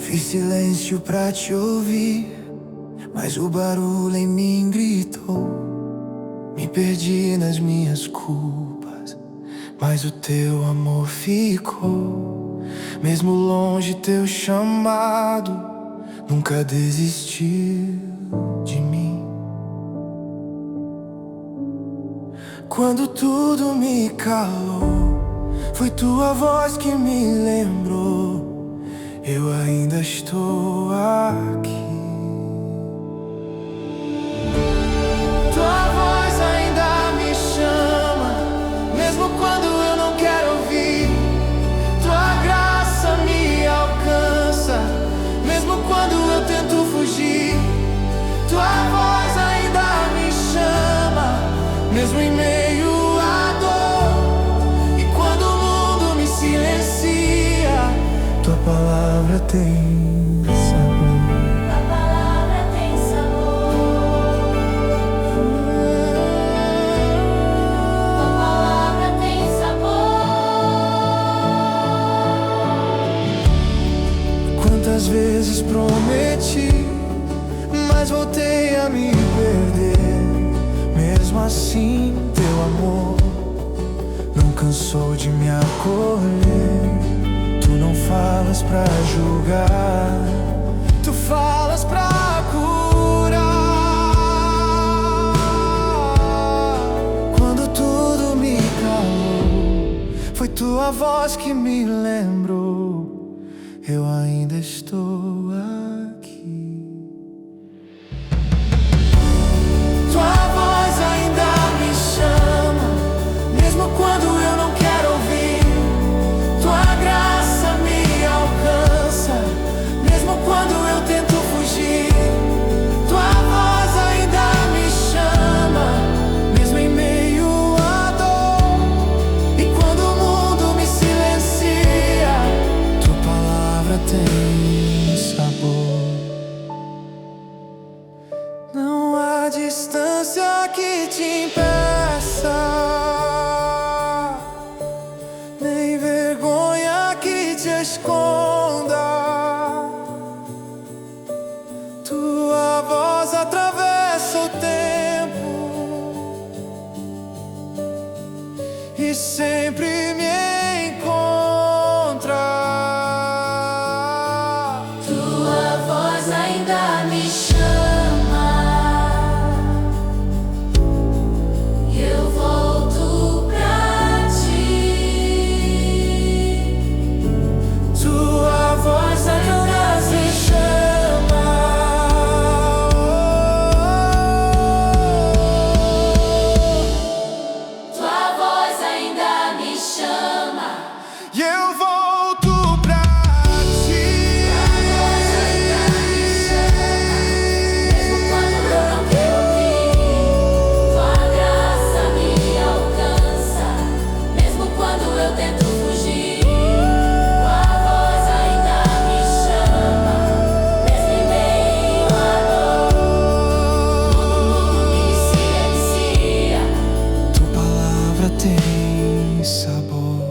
Fiz silêncio pra te ouvir, mas o barulho em mim gritou. Me perdi nas minhas culpas, mas o teu amor ficou. Mesmo longe, teu chamado nunca desistiu de mim. Quando tudo me calou, foi tua voz que me lembrou. Eu ainda estou aqui. Tua voz ainda me chama, mesmo quando eu não quero ouvir. Tua graça me alcança, mesmo quando eu tento fugir. Tua voz ainda me chama, mesmo em meio à dor. E quando o mundo me silencia, tua palavra tem sabor. Tua palavra tem sabor. Tua palavra tem sabor. Quantas vezes prometi, mas voltei a me perder. Mesmo assim, teu amor não cansou de me acolher. Tu não falas pra julgar, tu falas pra curar. Quando tudo me calou, foi tua voz que me lembrou. Eu ainda estou aqui. Tua voz ainda me chama, mesmo quando eu não quero ouvir. Tua graça me alcança, mesmo quando eu tento fugir. Tua voz ainda me chama, mesmo em meio à dor. E quando o mundo me silencia, tua palavra tem sabor. Não há distância que te impeça, nem vergonha que te esconda. Tua voz atravessa o tempo e sempre me encontra. Tua voz ainda me chama, e eu volto pra ti. Tua voz ainda se chama. Tua voz ainda me chama, E eu volto pra ti. mesmo quando eu não quero ouvir. Tua graça me alcança, mesmo quando eu tento fugir. Tua voz ainda me chama, mesmo em meio à dor. Quando o mundo me silencia, Tua palavra tem sabor.